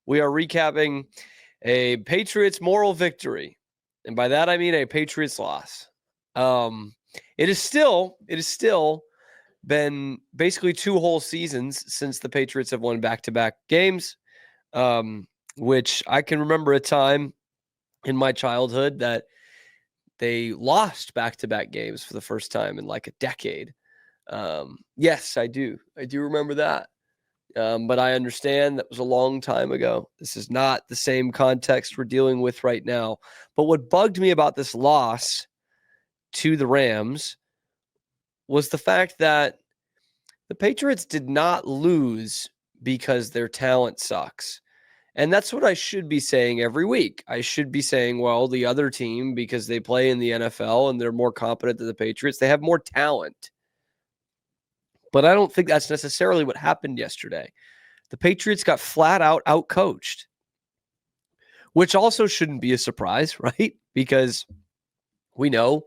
We are recapping a Patriots moral victory. And by that, I mean a Patriots loss. It is still been basically 2 whole seasons since the Patriots have won back-to-back games, which I can remember a time in my childhood that they lost back-to-back games for the first time in like a decade. Yes, I do. I do remember that. But I understand that was a long time ago. This is not the same context we're dealing with right now. But what bugged me about this loss to the Rams was the fact that the Patriots did not lose because their talent sucks. And that's what I should be saying every week. I should be saying, well, the other team, because they play in the NFL and they're more competent than the Patriots, they have more talent. But I don't think that's necessarily what happened yesterday. The Patriots got flat out outcoached, which also shouldn't be a surprise, right? Because we know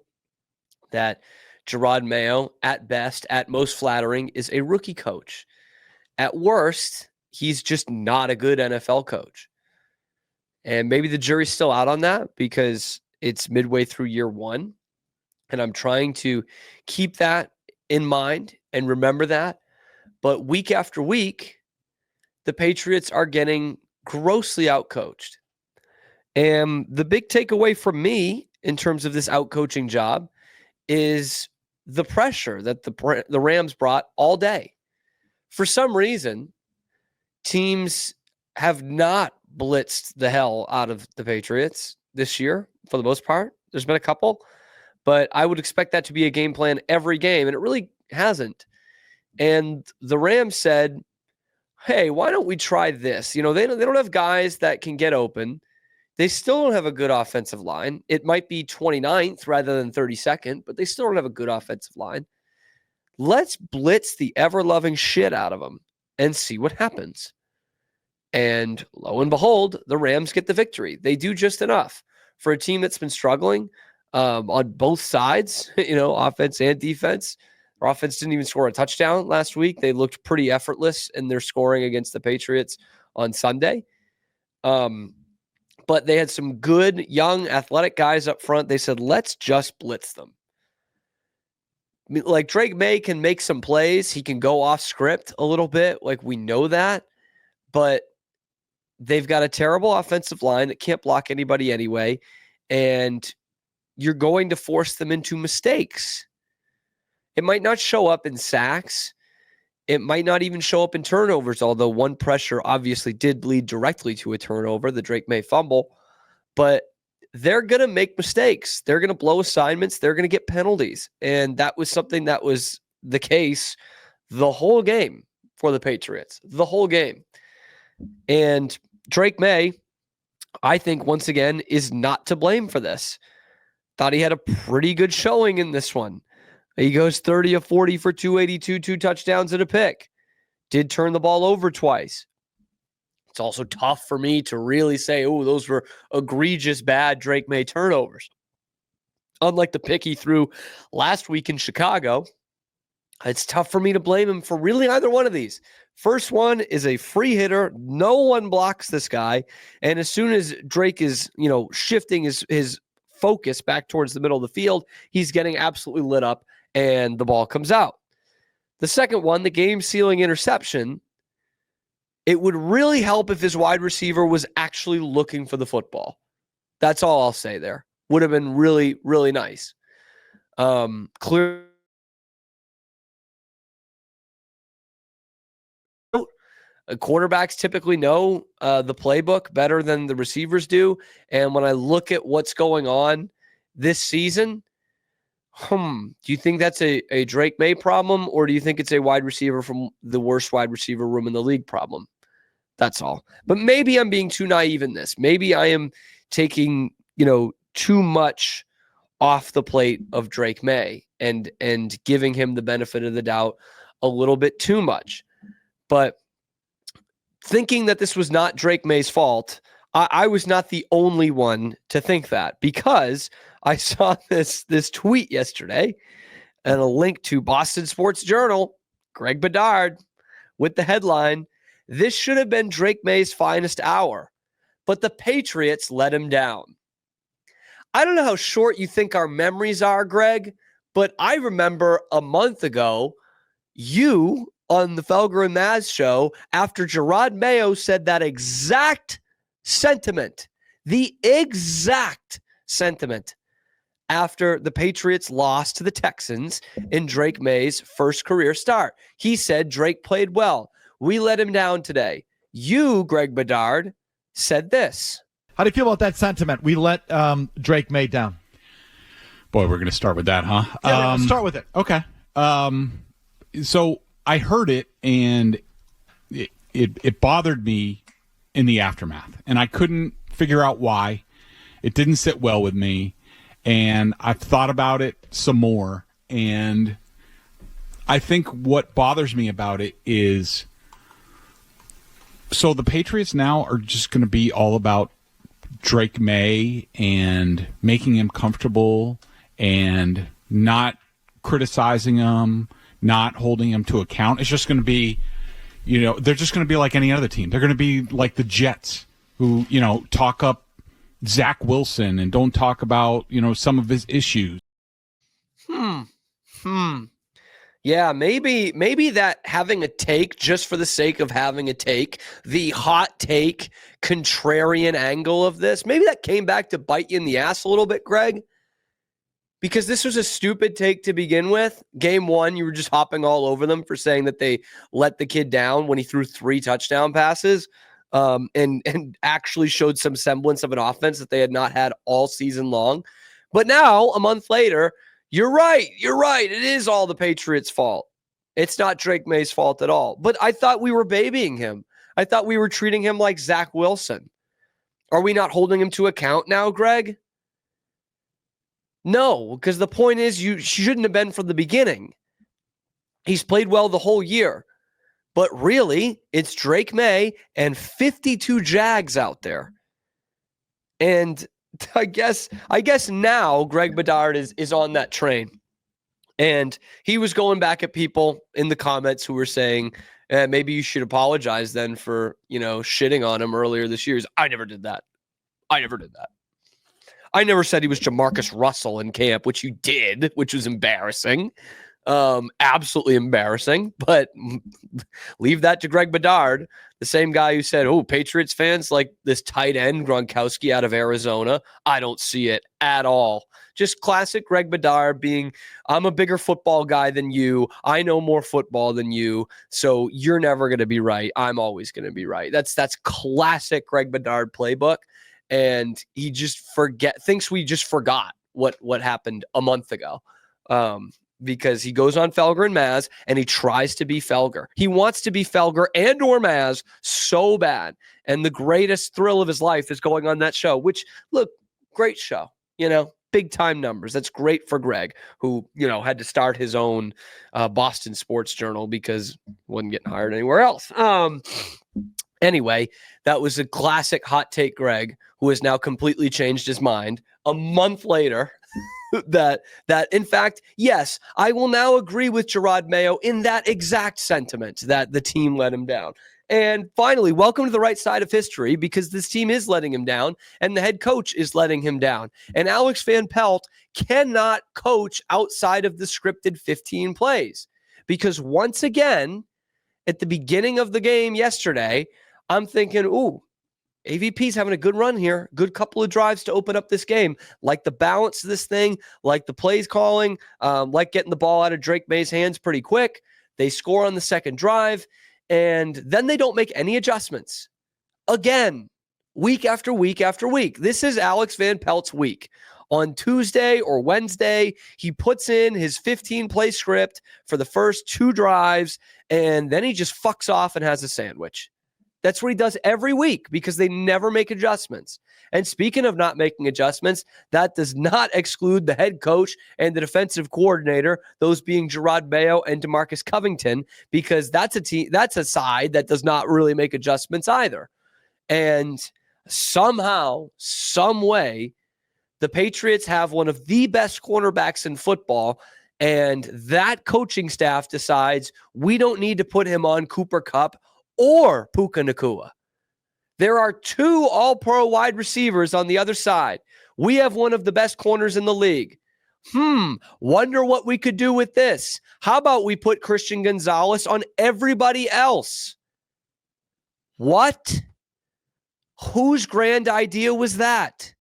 that Jerod Mayo, at best, at most flattering, is a rookie coach. At worst, he's just not a good NFL coach. And maybe the jury's still out on that because it's midway through year 1. And I'm trying to keep that in mind and remember that. But week after week, the Patriots are getting grossly outcoached. And the big takeaway from me in terms of this outcoaching job is the pressure that the Rams brought all day. For some reason, teams have not blitzed the hell out of the Patriots this year, for the most part. There's been a couple, but I would expect that to be a game plan every game, and it really hasn't. And the Rams said, hey, why don't we try this? You know, they don't have guys that can get open. They still don't have a good offensive line. It might be 29th rather than 32nd, but they still don't have a good offensive line. Let's blitz the ever-loving shit out of them and see what happens. And lo and behold, the Rams get the victory. They do just enough for a team that's been struggling on both sides, offense and defense. Their offense didn't even score a touchdown last week. They looked pretty effortless in their scoring against the Patriots on Sunday. But they had some good, young, athletic guys up front. They said, let's just blitz them. I mean, like, Drake Maye can make some plays. He can go off script a little bit. Like, we know that. But they've got a terrible offensive line that can't block anybody anyway. And you're going to force them into mistakes. It might not show up in sacks. It might not even show up in turnovers, although one pressure obviously did lead directly to a turnover, the Drake Maye fumble. But they're going to make mistakes. They're going to blow assignments. They're going to get penalties. And that was something that was the case the whole game for the Patriots, the whole game. And Drake Maye, I think, once again, is not to blame for this. Thought he had a pretty good showing in this one. He goes 30 of 40 for 282, 2 touchdowns and a pick. Did turn the ball over twice. It's also tough for me to really say, oh, those were egregious bad Drake Maye turnovers. Unlike the pick he threw last week in Chicago, it's tough for me to blame him for really either one of these. First one is a free hitter. No one blocks this guy. And as soon as Drake is, shifting his focus back towards the middle of the field, he's getting absolutely lit up and the ball comes out. The second one, the game-sealing interception, it would really help if his wide receiver was actually looking for the football. That's all I'll say there. Would have been really, really nice. Clear. Quarterbacks typically know the playbook better than the receivers do. And when I look at what's going on this season, do you think that's a Drake Maye problem, or do you think it's a wide receiver from the worst wide receiver room in the league problem? That's all. But maybe I'm being too naive in this. Maybe I am taking, too much off the plate of Drake Maye and giving him the benefit of the doubt a little bit too much. But thinking that this was not Drake May's fault, I was not the only one to think that, because I saw this tweet yesterday and a link to Boston Sports Journal, Greg Bedard, with the headline, This should have been Drake Maye's finest hour, but the Patriots let him down. I don't know how short you think our memories are, Greg, but I remember a month ago, you on the Felger and Maz show, after Jerod Mayo said that exact sentiment, the exact sentiment, after the Patriots lost to the Texans in Drake Maye's first career start. He said Drake played well. We let him down today. You, Greg Bedard, said this. How do you feel about that sentiment? We let Drake Maye down. Boy, we're going to start with that, huh? Yeah, let's start with it. Okay. So I heard it, and it bothered me in the aftermath, and I couldn't figure out why. It didn't sit well with me. And I've thought about it some more, and I think what bothers me about it is, so the Patriots now are just going to be all about Drake Maye and making him comfortable and not criticizing him, not holding him to account. It's just going to be, they're just going to be like any other team. They're going to be like the Jets who, talk up Zach Wilson and don't talk about, some of his issues. Yeah, maybe that having a take just for the sake of having a take, the hot take, contrarian angle of this, maybe that came back to bite you in the ass a little bit, Greg, because this was a stupid take to begin with. Game one, you were just hopping all over them for saying that they let the kid down when he threw 3 touchdown passes. And actually showed some semblance of an offense that they had not had all season long. But now, a month later, you're right. It is all the Patriots' fault. It's not Drake Maye's fault at all. But I thought we were babying him. I thought we were treating him like Zach Wilson. Are we not holding him to account now, Greg? No, because the point is you shouldn't have been from the beginning. He's played well the whole year. But really, it's Drake Maye and 52 Jags out there. And I guess now Greg Bedard is on that train. And he was going back at people in the comments who were saying, maybe you should apologize then for, shitting on him earlier this year. I never did that. I never said he was Jamarcus Russell in camp, which you did, which was embarrassing. Absolutely embarrassing, but leave that to Greg Bedard, the same guy who said, Patriots fans like this tight end Gronkowski out of Arizona. I don't see it at all. Just classic Greg Bedard being, I'm a bigger football guy than you. I know more football than you. So you're never going to be right. I'm always going to be right. That's classic Greg Bedard playbook. And he just thinks we just forgot what happened a month ago. Because he goes on Felger and Maz and he tries to be Felger. He wants to be Felger and or Maz so bad. And the greatest thrill of his life is going on that show, which, look, great show, big time numbers. That's great for Greg, who, had to start his own Boston Sports Journal because he wasn't getting hired anywhere else. Anyway, that was a classic hot take Greg, who has now completely changed his mind a month later. that in fact, yes, I will now agree with Jerod Mayo in that exact sentiment that the team let him down. And finally, welcome to the right side of history, because this team is letting him down and the head coach is letting him down. And Alex Van Pelt cannot coach outside of the scripted 15 plays, because once again, at the beginning of the game yesterday, I'm thinking, AVP's having a good run here. Good couple of drives to open up this game. Like the balance of this thing, like the plays calling, like getting the ball out of Drake Maye's hands pretty quick. They score on the second drive, and then they don't make any adjustments. Again, week after week after week. This is Alex Van Pelt's week. On Tuesday or Wednesday, he puts in his 15-play script for the first 2 drives, and then he just fucks off and has a sandwich. That's what he does every week, because they never make adjustments. And speaking of not making adjustments, that does not exclude the head coach and the defensive coordinator, those being Jerod Mayo and DeMarcus Covington, because that's a side that does not really make adjustments either. And somehow, some way, the Patriots have one of the best cornerbacks in football, and that coaching staff decides we don't need to put him on Cooper Kupp or Puka Nacua. There are 2 all-pro wide receivers on the other side. We have one of the best corners in the league. Wonder what we could do with this. How about we put Christian Gonzalez on everybody else? What? Whose grand idea was that?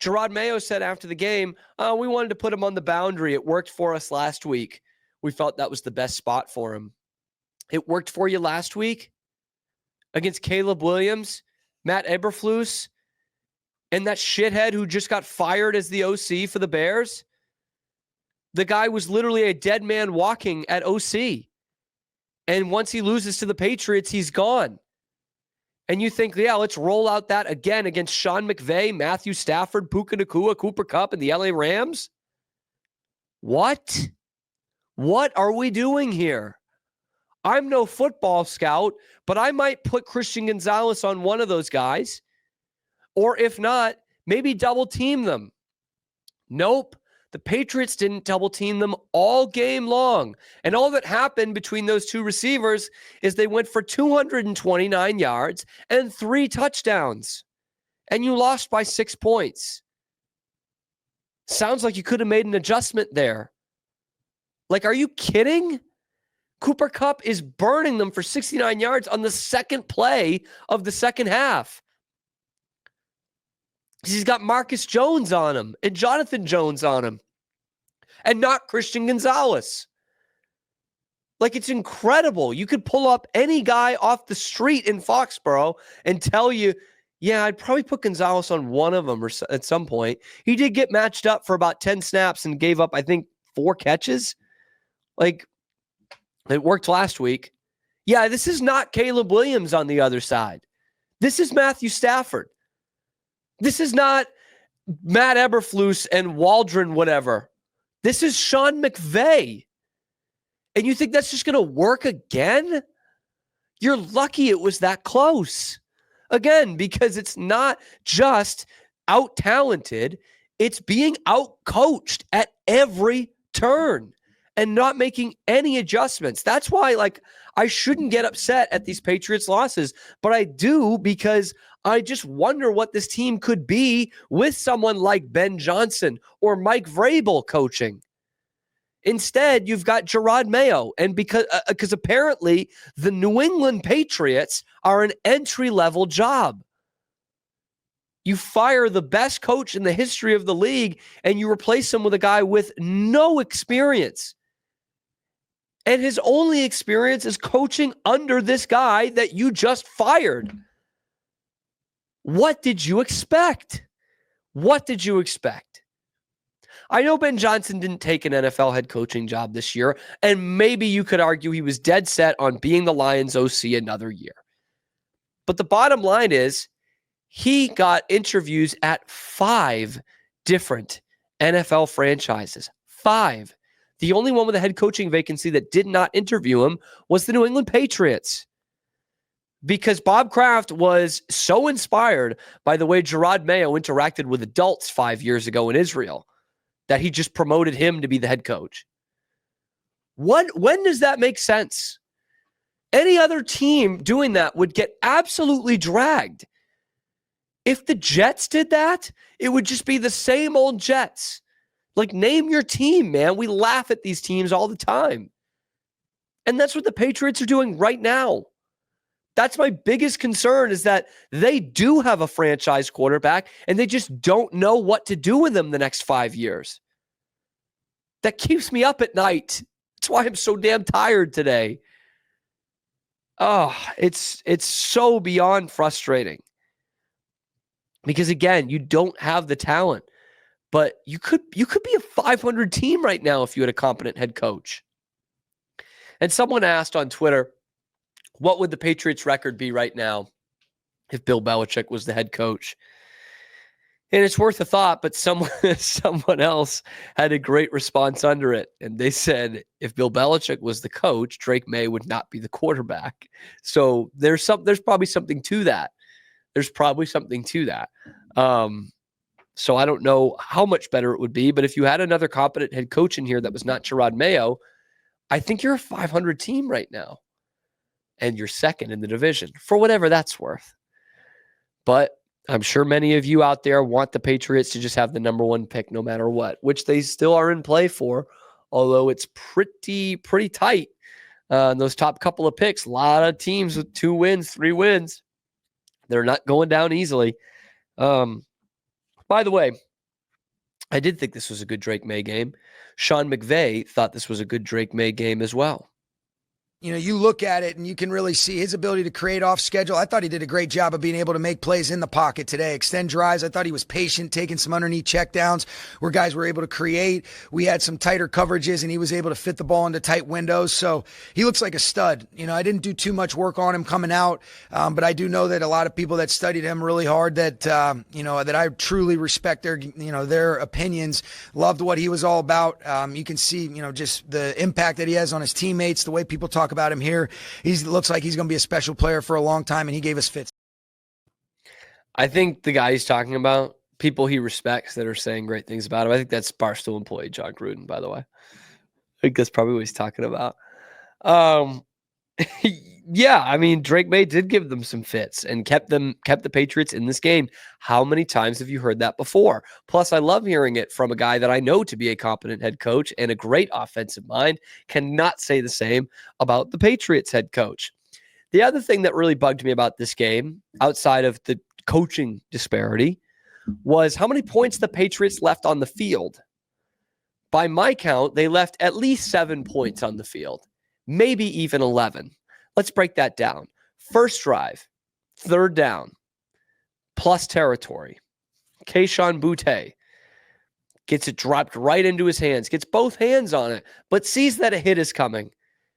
Jerod Mayo said after the game, we wanted to put him on the boundary. It worked for us last week. We felt that was the best spot for him. It worked for you last week against Caleb Williams, Matt Eberflus, and that shithead who just got fired as the OC for the Bears. The guy was literally a dead man walking at OC. And once he loses to the Patriots, he's gone. And you think, yeah, let's roll out that again against Sean McVay, Matthew Stafford, Puka Nacua, Cooper Kupp, and the LA Rams? What? What are we doing here? I'm no football scout, but I might put Christian Gonzalez on one of those guys. Or if not, maybe double team them. Nope. The Patriots didn't double team them all game long. And all that happened between those 2 receivers is they went for 229 yards and 3 touchdowns. And you lost by 6 points. Sounds like you could have made an adjustment there. Like, are you kidding? Cooper Kupp is burning them for 69 yards on the second play of the second half. He's got Marcus Jones on him and Jonathan Jones on him and not Christian Gonzalez. Like, it's incredible. You could pull up any guy off the street in Foxborough and tell you, yeah, I'd probably put Gonzalez on one of them or at some point. He did get matched up for about 10 snaps and gave up, I think, 4 catches. Like, it worked last week. Yeah, this is not Caleb Williams on the other side. This is Matthew Stafford. This is not Matt Eberflus and Waldron, whatever. This is Sean McVay. And you think that's just going to work again? You're lucky it was that close. Again, because it's not just out-talented. It's being out-coached at every turn and not making any adjustments. That's why, like, I shouldn't get upset at these Patriots losses, but I do because I just wonder what this team could be with someone like Ben Johnson or Mike Vrabel coaching. Instead, you've got Jerod Mayo, and because apparently the New England Patriots are an entry-level job. You fire the best coach in the history of the league, and you replace him with a guy with no experience. And his only experience is coaching under this guy that you just fired. What did you expect? What did you expect? I know Ben Johnson didn't take an NFL head coaching job this year, and maybe you could argue he was dead set on being the Lions OC another year. But the bottom line is he got interviews at 5 different NFL franchises. 5. The only one with a head coaching vacancy that did not interview him was the New England Patriots. Because Bob Kraft was so inspired by the way Jerod Mayo interacted with adults 5 years ago in Israel that he just promoted him to be the head coach. When does that make sense? Any other team doing that would get absolutely dragged. If the Jets did that, it would just be the same old Jets. Like, name your team, man. We laugh at these teams all the time. And that's what the Patriots are doing right now. That's my biggest concern, is that they do have a franchise quarterback and they just don't know what to do with him the next 5 years. That keeps me up at night. That's why I'm so damn tired today. Oh, it's so beyond frustrating. Because again, you don't have the talent. But you could be a 500 team right now if you had a competent head coach. And someone asked on Twitter, what would the Patriots record be right now if Bill Belichick was the head coach? And it's worth a thought, but someone else had a great response under it. And they said, if Bill Belichick was the coach, Drake Maye would not be the quarterback. So there's probably something to that. So I don't know how much better it would be, but if you had another competent head coach in here that was not Jerod Mayo, I think you're a 500 team right now. and you're second in the division, for whatever that's worth. But I'm sure many of you out there want the Patriots to just have the number one pick no matter what, which they still are in play for, although it's pretty tight. Those top couple of picks, a lot of teams with 2 wins, 3 wins. They're not going down easily. By the way, I did think this was a good Drake Maye game. Sean McVay thought this was a good Drake Maye game as well. You know, you look at it and you can really see his ability to create off schedule. I thought he did a great job of being able to make plays in the pocket today, extend drives. I thought he was patient, taking some underneath checkdowns where guys were able to create. We had some tighter coverages and he was able to fit the ball into tight windows. So he looks like a stud. You know, I didn't do too much work on him coming out, but I do know that a lot of people that studied him really hard that, that I truly respect their opinions, loved what he was all about. You can see, just the impact that he has on his teammates, the way people talk about him here. He looks like he's going to be a special player for a long time, and he gave us fits. I think the guy he's talking about, people he respects that are saying great things about him, I think that's Barstool employee John Gruden, by the way. I think that's probably what he's talking about. Yeah, I mean, Drake Maye did give them some fits and kept the Patriots in this game. How many times have you heard that before? Plus, I love hearing it from a guy that I know to be a competent head coach and a great offensive mind. Cannot say the same about the Patriots head coach. The other thing that really bugged me about this game, outside of the coaching disparity, was how many points the Patriots left on the field. By my count, they left at least 7 points on the field, maybe even 11. Let's break that down. First drive, 3rd down, plus territory. Kayshon Boutte gets it dropped right into his hands, gets both hands on it, but sees that a hit is coming.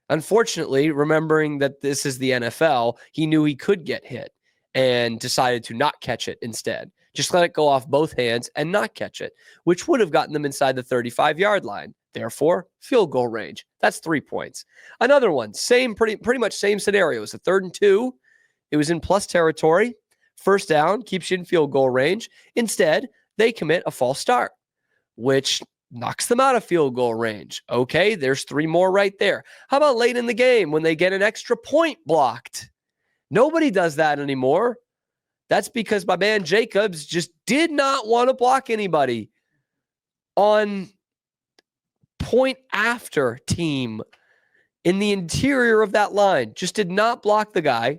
Unfortunately, remembering that this is the NFL, he knew he could get hit and decided to not catch it instead. Just let it go off both hands and not catch it, which would have gotten them inside the 35-yard line. Therefore, field goal range. That's 3 points. Another one, pretty much same scenario. It's a 3rd and 2. It was in plus territory. First down, keeps you in field goal range. Instead, they commit a false start, which knocks them out of field goal range. Okay, there's 3 more right there. How about late in the game when they get an extra point blocked? Nobody does that anymore. That's because my man Jacobs just did not want to block anybody on point after team in the interior of that line. Just did not block the guy.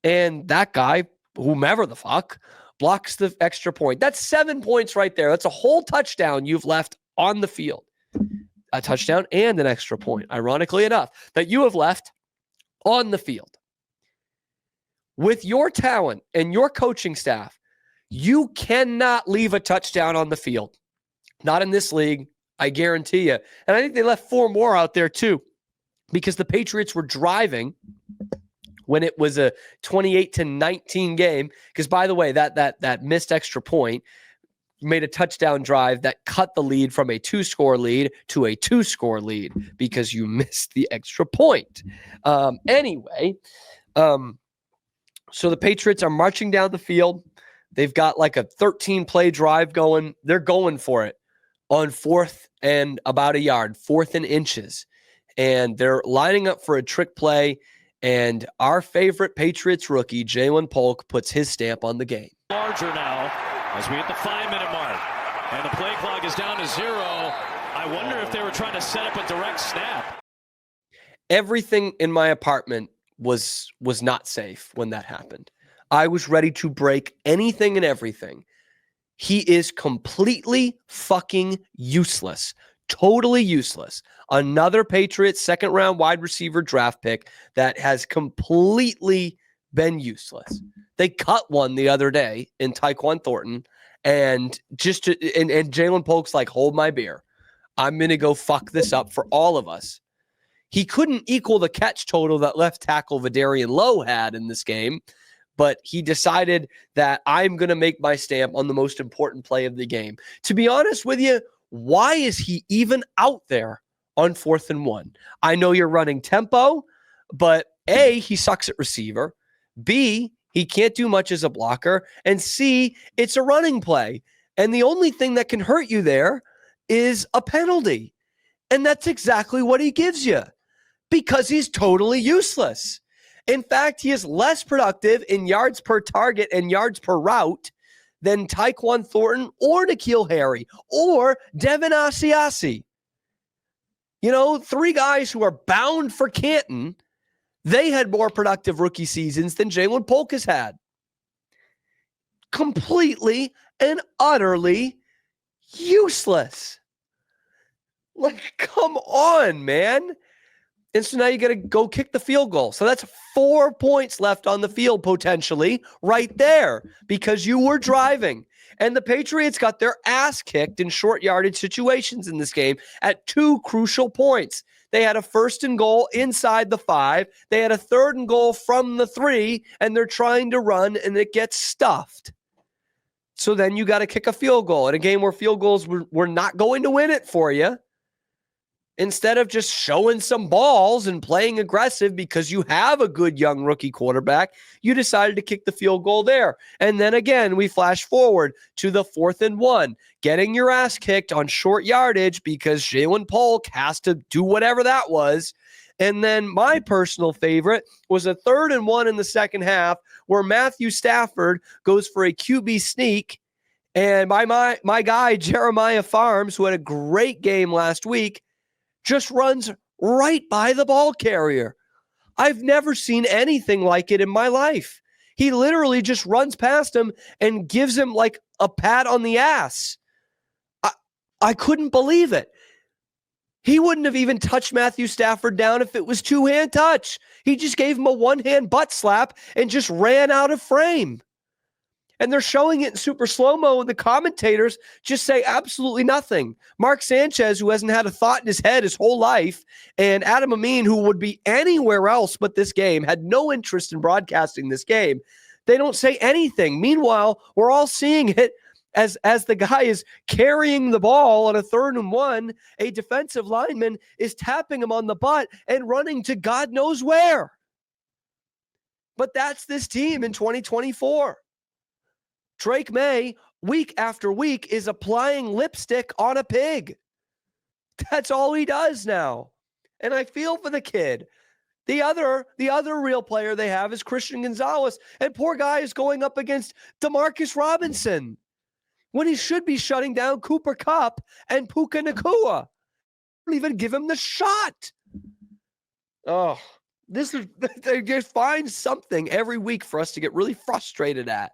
And that guy, whomever the fuck, blocks the extra point. That's 7 points right there. That's a whole touchdown you've left on the field. A touchdown and an extra point, ironically enough, that you have left on the field. With your talent and your coaching staff, you cannot leave a touchdown on the field. Not in this league, I guarantee you. And I think they left 4 more out there too, because the Patriots were driving when it was a 28-19 game. Because, by the way, that missed extra point made a touchdown drive that cut the lead from a 2-score lead to a 2-score lead because you missed the extra point. So the Patriots are marching down the field. They've got like a 13-play drive going. They're going for it on 4th and about a yard, 4th and inches. And they're lining up for a trick play. And our favorite Patriots rookie, Jalen Polk, puts his stamp on the game. Larger now as we hit the 5-minute mark. And the play clock is down to 0. I wonder if they were trying to set up a direct snap. Everything in my apartment was not safe when that happened. I was ready to break anything and everything. He is completely fucking useless. Totally useless. Another Patriots 2nd-round wide receiver draft pick that has completely been useless. They cut one the other day in Tyquan Thornton, and Jalen Polk's like, hold my beer. I'm going to go fuck this up for all of us. He couldn't equal the catch total that left tackle Vidarian Lowe had in this game, but he decided that I'm going to make my stamp on the most important play of the game. To be honest with you, why is he even out there on 4th and 1? I know you're running tempo, but A, he sucks at receiver. B, he can't do much as a blocker. And C, it's a running play. And the only thing that can hurt you there is a penalty. And that's exactly what he gives you because he's totally useless. In fact, he is less productive in yards per target and yards per route than Tyquan Thornton or N'Keal Harry or Devin Asiasi. You know, 3 guys who are bound for Canton. They had more productive rookie seasons than Jalen Polk has had. Completely and utterly useless. Like, come on, man. And so now you got to go kick the field goal. So that's 4 points left on the field potentially right there because you were driving. And the Patriots got their ass kicked in short yardage situations in this game at 2 crucial points. They had a 1st and goal inside the 5. They had a 3rd and goal from the 3, and they're trying to run, and it gets stuffed. So then you got to kick a field goal in a game where field goals were not going to win it for you. Instead of just showing some balls and playing aggressive because you have a good young rookie quarterback, you decided to kick the field goal there. And then again, we flash forward to the 4th and 1, getting your ass kicked on short yardage because Jalen Polk has to do whatever that was. And then my personal favorite was a 3rd and 1 in the second half where Matthew Stafford goes for a QB sneak. And my guy, Jeremiah Farms, who had a great game last week, just runs right by the ball carrier. I've never seen anything like it in my life. He literally just runs past him and gives him like a pat on the ass. I couldn't believe it. He wouldn't have even touched Matthew Stafford down if it was 2-hand touch. He just gave him a 1-hand butt slap and just ran out of frame. And they're showing it in super slow-mo, and the commentators just say absolutely nothing. Mark Sanchez, who hasn't had a thought in his head his whole life, and Adam Amin, who would be anywhere else but this game, had no interest in broadcasting this game. They don't say anything. Meanwhile, we're all seeing it as the guy is carrying the ball on a 3rd and 1. A defensive lineman is tapping him on the butt and running to God knows where. But that's this team in 2024. Drake Maye, week after week, is applying lipstick on a pig. That's all he does now. And I feel for the kid. The other real player they have is Christian Gonzalez. And poor guy is going up against Demarcus Robinson when he should be shutting down Cooper Kupp and Puka Nacua. Don't even give him the shot. Oh, they just find something every week for us to get really frustrated at.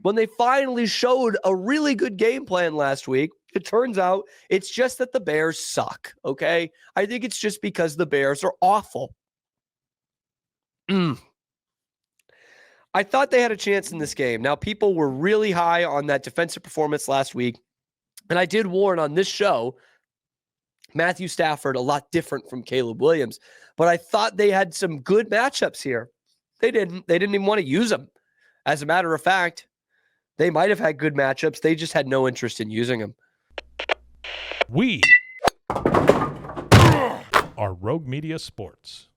When they finally showed a really good game plan last week, it turns out it's just that the Bears suck, okay? I think it's just because the Bears are awful. I thought they had a chance in this game. Now, people were really high on that defensive performance last week, and I did warn on this show, Matthew Stafford a lot different from Caleb Williams, but I thought they had some good matchups here. They didn't even want to use them. As a matter of fact, they might have had good matchups. They just had no interest in using them. We are Rogue Media Sports.